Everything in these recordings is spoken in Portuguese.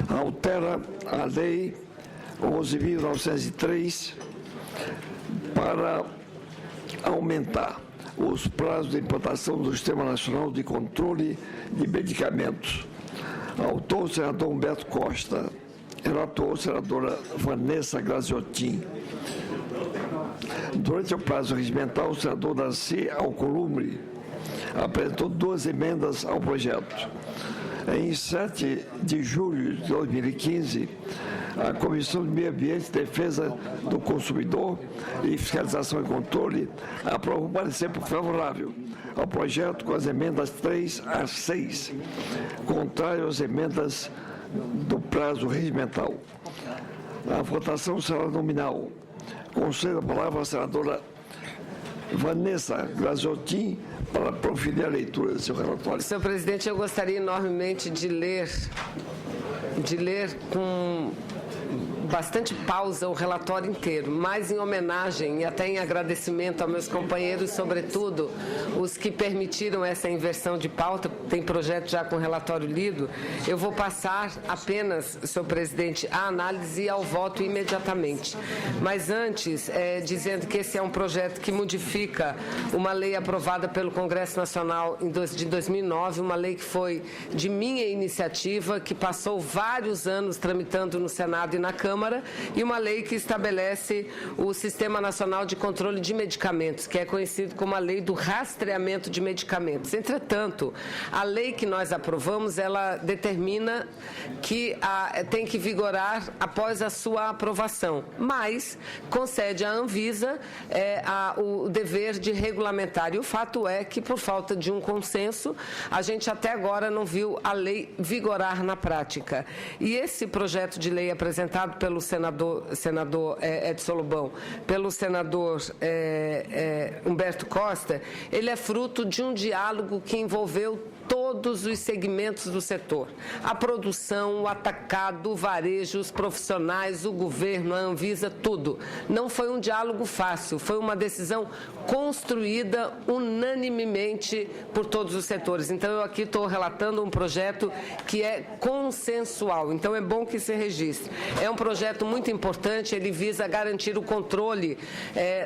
altera a Lei 11.903 para aumentar os prazos de implantação do Sistema Nacional de Controle de Medicamentos. Autor, o senador Humberto Costa. Relator, a senadora Vanessa Graziotin. Durante o prazo regimental, o senador Darcy Alcolumbre apresentou 2 emendas ao projeto. Em 7 de julho de 2015, a Comissão de Meio Ambiente, Defesa do Consumidor e Fiscalização e Controle aprovou um parecer favorável ao projeto com as emendas 3 a 6, contrário às emendas do prazo regimental. A votação será nominal. Concedo a palavra à senadora Vanessa Graziotin para proferir a leitura do seu relatório. Senhor presidente, eu gostaria enormemente de ler com bastante pausa o relatório inteiro, mas em homenagem e até em agradecimento aos meus companheiros, sobretudo os que permitiram essa inversão de pauta, tem projeto já com relatório lido, eu vou passar apenas, senhor presidente, à análise e ao voto imediatamente. Mas antes, dizendo que esse é um projeto que modifica uma lei aprovada pelo Congresso Nacional de 2009, uma lei que foi de minha iniciativa, que passou vários anos tramitando no Senado e na Câmara, e uma lei que estabelece o Sistema Nacional de Controle de Medicamentos, que é conhecido como a Lei do Rastreamento de Medicamentos. Entretanto, a lei que nós aprovamos, ela determina que tem que vigorar após a sua aprovação, mas concede à Anvisa o dever de regulamentar. E o fato é que, por falta de um consenso, a gente até agora não viu a lei vigorar na prática. E esse projeto de lei apresentado pelo senador Edson Lobão, pelo senador Humberto Costa, ele é fruto de um diálogo que envolveu todos os segmentos do setor. A produção, o atacado, o varejo, os profissionais, o governo, a Anvisa, tudo. Não foi um diálogo fácil, foi uma decisão construída unanimemente por todos os setores. Então, eu aqui estou relatando um projeto que é consensual. Então, é bom que se registre. É um projeto muito importante, ele visa garantir o controle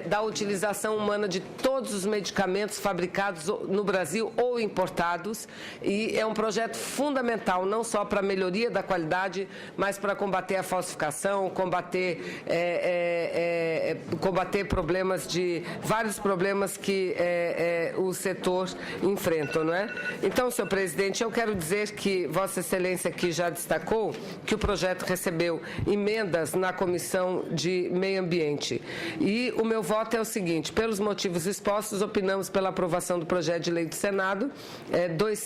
da utilização humana de todos os medicamentos fabricados no Brasil ou importados. E é um projeto fundamental, não só para a melhoria da qualidade, mas para combater a falsificação, combater problemas vários problemas que o setor enfrenta, não é? Então, senhor presidente, eu quero dizer que Vossa Excelência aqui já destacou que o projeto recebeu emendas na Comissão de Meio Ambiente. E o meu voto é o seguinte: pelos motivos expostos, opinamos pela aprovação do projeto de lei do Senado 276,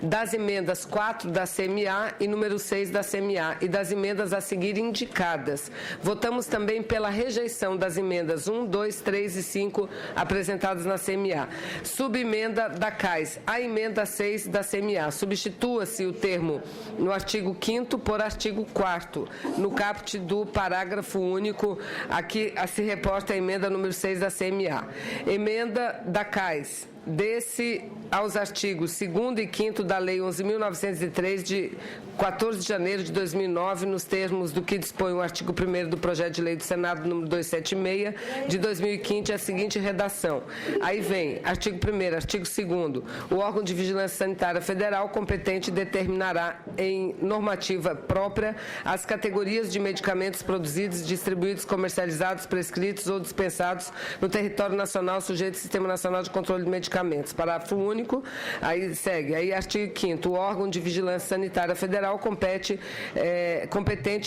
das emendas 4 da CMA e número 6 da CMA e das emendas a seguir indicadas. Votamos também pela rejeição das emendas 1, 2, 3 e 5 apresentadas na CMA. Subemenda da CAIS, a emenda 6 da CMA. Substitua-se o termo no artigo 5º por artigo 4º, no caput do parágrafo único, aqui se reporta a emenda número 6 da CMA. Emenda da CAIS. Desse aos artigos 2º e 5º da Lei 11.903, de 14 de janeiro de 2009, nos termos do que dispõe o artigo 1º do projeto de lei do Senado, número 276, de 2015, a seguinte redação. Aí vem, artigo 1º, artigo 2º, o órgão de vigilância sanitária federal competente determinará em normativa própria as categorias de medicamentos produzidos, distribuídos, comercializados, prescritos ou dispensados no território nacional sujeito ao Sistema Nacional de Controle de Medicamentos. Parágrafo único, aí segue, aí artigo 5º, o órgão de vigilância sanitária federal competente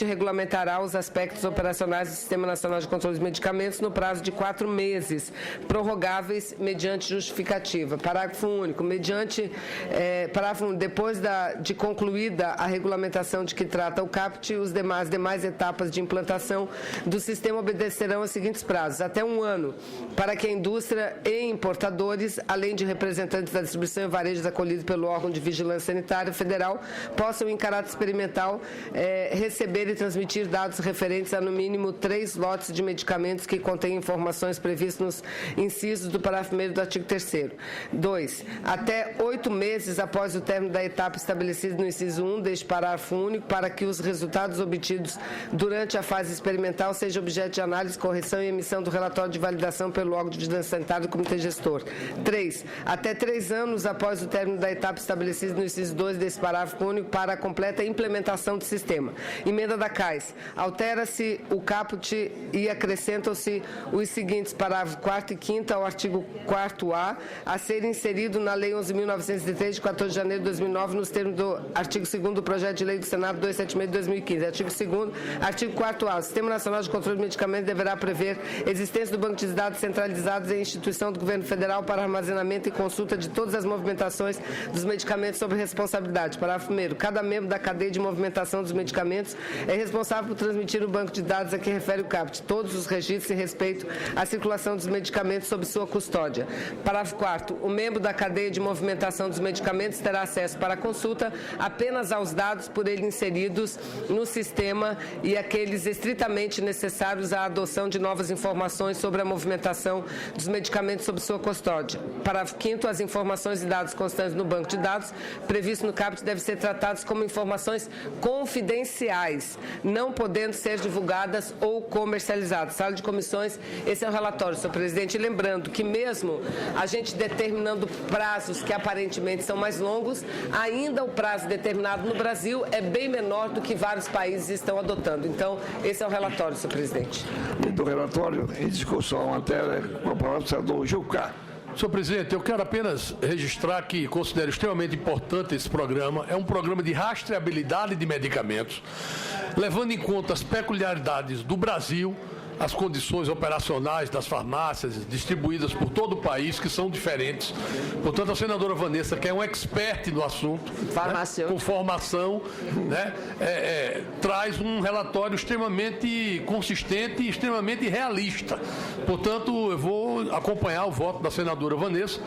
regulamentará os aspectos operacionais do Sistema Nacional de Controle de Medicamentos no prazo de 4 meses, prorrogáveis mediante justificativa. Parágrafo único, depois de concluída a regulamentação de que trata o CAPT, as demais etapas de implantação do sistema obedecerão aos seguintes prazos: até 1 ano, para que a indústria e importadores, além de representantes da distribuição e varejo acolhidos pelo órgão de vigilância sanitária federal, possam, em caráter experimental, receber e transmitir dados referentes a, no mínimo, 3 lotes de medicamentos que contêm informações previstas nos incisos do parágrafo 1º do artigo 3º. 2. Até 8 meses após o término da etapa estabelecida no inciso 1 deste parágrafo único, para que os resultados obtidos durante a fase experimental sejam objeto de análise, correção e emissão do relatório de validação pelo órgão de vigilância sanitária do Comitê Gestor. 3. Até 3 anos após o término da etapa estabelecida no inciso 2 desse parágrafo único, para a completa implementação do sistema. Emenda da CAIS. Altera-se o caput e acrescentam-se os seguintes parágrafos 4º e 5º ao artigo 4º a ser inserido na Lei 11.903, de 14 de janeiro de 2009, nos termos do artigo 2º do projeto de lei do Senado 276 de 2015. Artigo 2º, artigo 4º. O Sistema Nacional de Controle de Medicamentos deverá prever existência do banco de dados centralizados em instituição do governo federal para armazenamento e consulta de todas as movimentações dos medicamentos sob responsabilidade. Parágrafo 1º. Cada membro da cadeia de movimentação dos medicamentos é responsável por transmitir o banco de dados a que refere o caput todos os registros em respeito à circulação dos medicamentos sob sua custódia. Parágrafo 4º. O membro da cadeia de movimentação dos medicamentos terá acesso para consulta apenas aos dados por ele inseridos no sistema e aqueles estritamente necessários à adoção de novas informações sobre a movimentação dos medicamentos sob sua custódia. Parágrafo 5º. As informações e dados constantes no banco de dados previsto no caput devem ser tratados como informações confidenciais, não podendo ser divulgadas ou comercializadas. Sala de comissões, esse é o relatório, senhor presidente. E lembrando que mesmo a gente determinando prazos que aparentemente são mais longos, ainda o prazo determinado no Brasil é bem menor do que vários países estão adotando. Então, esse é o relatório, senhor presidente. Do relatório, em discussão, a matéria, com a palavra do senador Jucá. Senhor presidente, eu quero apenas registrar que considero extremamente importante esse programa. É um programa de rastreabilidade de medicamentos, levando em conta as peculiaridades do Brasil, as condições operacionais das farmácias distribuídas por todo o país, que são diferentes. Portanto, a senadora Vanessa, que é um expert no assunto, né, com formação, né, traz um relatório extremamente consistente e extremamente realista. Portanto, eu vou acompanhar o voto da senadora Vanessa,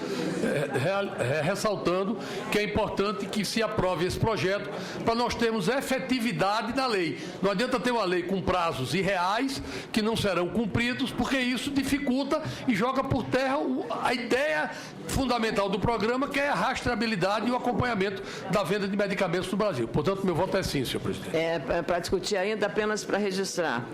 ressaltando que é importante que se aprove esse projeto para nós termos efetividade da lei. Não adianta ter uma lei com prazos irreais que não serão cumpridos, porque isso dificulta e joga por terra a ideia fundamental do programa, que é a rastreabilidade e o acompanhamento da venda de medicamentos no Brasil. Portanto, meu voto é sim, senhor presidente. Para discutir ainda, apenas para registrar.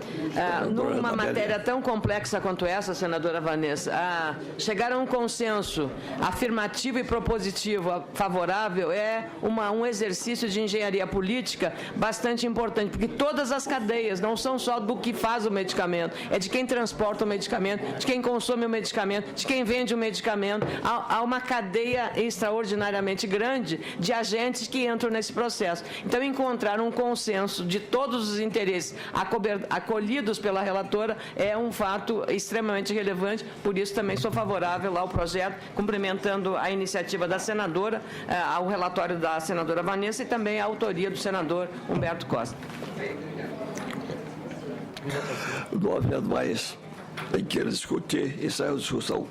Numa matéria tão complexa quanto essa, senadora Vanessa, chegar a um consenso afirmativo e propositivo favorável é um exercício de engenharia política bastante importante, porque todas as cadeias não são só do que faz o medicamento, é de quem transporta o medicamento, de quem consome o medicamento, de quem vende o medicamento. Há uma cadeia extraordinariamente grande de agentes que entram nesse processo. Então, encontrar um consenso de todos os interesses acolhidos pela relatora é um fato extremamente relevante, por isso também sou favorável ao projeto, cumprimentando a iniciativa da senadora, ao relatório da senadora Vanessa e também a autoria do senador Humberto Costa. Não havendo mais em que discutir, encerra a discussão.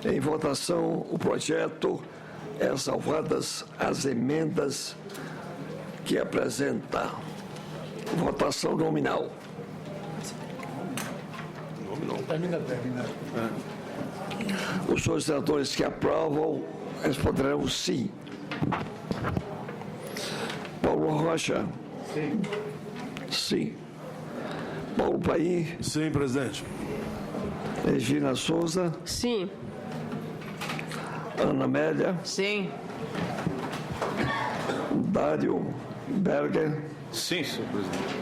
Em votação, o projeto é salvadas as emendas que apresenta. Votação nominal. Os senhores senadores que aprovam responderão sim. Paulo Rocha? Sim. Sim. Paulo Paim? Sim, presidente. Regina Souza? Sim. Ana Amélia? Sim. Dário Berger? Sim, senhor presidente.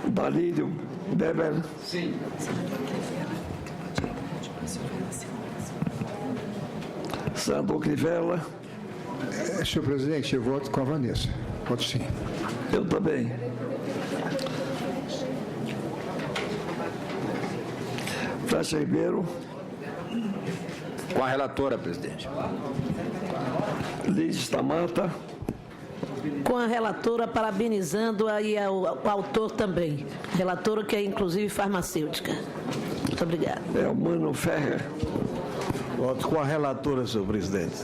Dalírio Weber? Sim. Senador Crivella? Senhor presidente, eu voto com a Vanessa. Voto sim. Eu também. Flecha Ribeiro? Com a relatora, presidente. Liz Tamata? Com a relatora, parabenizando aí o autor também. Relatora que é, inclusive, farmacêutica. Muito obrigada. É o Mano Ferrer. Voto com a relatora, senhor presidente.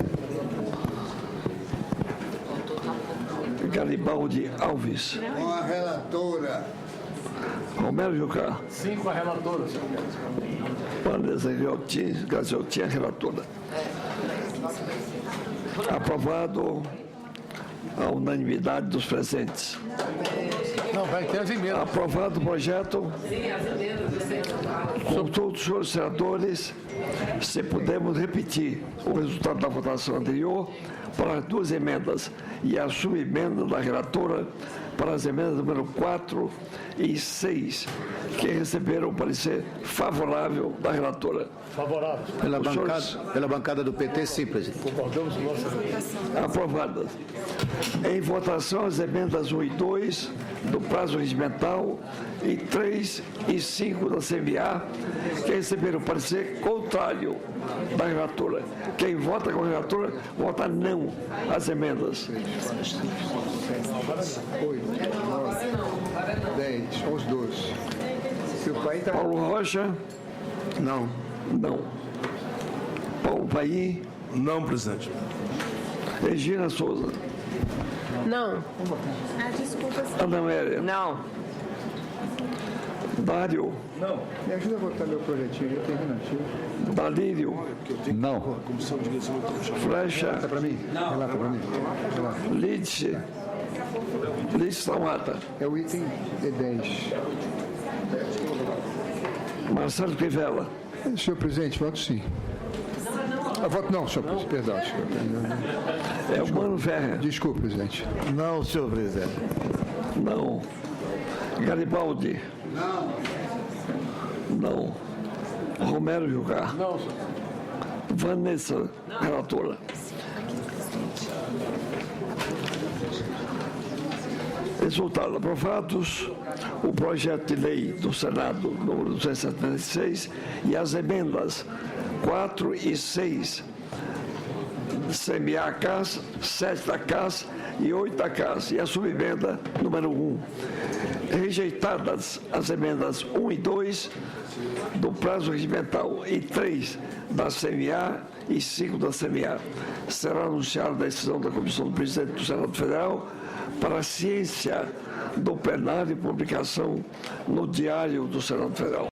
Garibaldi Alves. Com a relatora. Romero Jucá. Sim, com a relatora, senhor. Vanessa Gaziotin, relatora. Aprovado a unanimidade dos presentes. Não, vai ter as emendas. Aprovado o projeto. Consulto os senhores senadores se podemos repetir o resultado da votação anterior para as duas emendas e a subemenda da relatora para as emendas número 4 e 6, que receberam o parecer favorável da relatora. Favorável. Pela bancada do PT, sim, presidente. Concordamos com você. Aprovadas. Em votação, as emendas 1 e 2 do prazo regimental e 3 e 5 da CMA, que receberam o parecer contrário da relatora. Quem vota com a relatora, vota não às emendas. 8, 9, 10, 11, 12. Se o país está... Paulo Rocha, Não. não. Paulo Paim, Não, presidente. Regina Souza, Não. Ana Amélia, Não. Dário, Me ajuda a votar meu projetinho, eu tenho relativo. Dalírio, Não. Flecha, Relata para mim? Relata para mim. Relata. Lidse Samata, É o item 10. Marcelo Crivella, Senhor presidente, voto sim. Voto não, senhor presidente. Perdão, senhor. Elmano Ferrer, Desculpe, presidente. Não, senhor presidente. não. Garibaldi, não. Romero Jucá, Não, senhor. Vanessa, relatora. Resultado: aprovados o projeto de lei do Senado número 276 e as emendas 4 e 6 CMA CAS, 7 da CAS e 8 da CAS, e a subemenda número 1. Rejeitadas as emendas 1 e 2 do prazo regimental e 3 da CMA e 5 da CMA. Será anunciada a decisão da Comissão do Presidente do Senado Federal para a ciência do plenário e publicação no Diário do Senado Federal.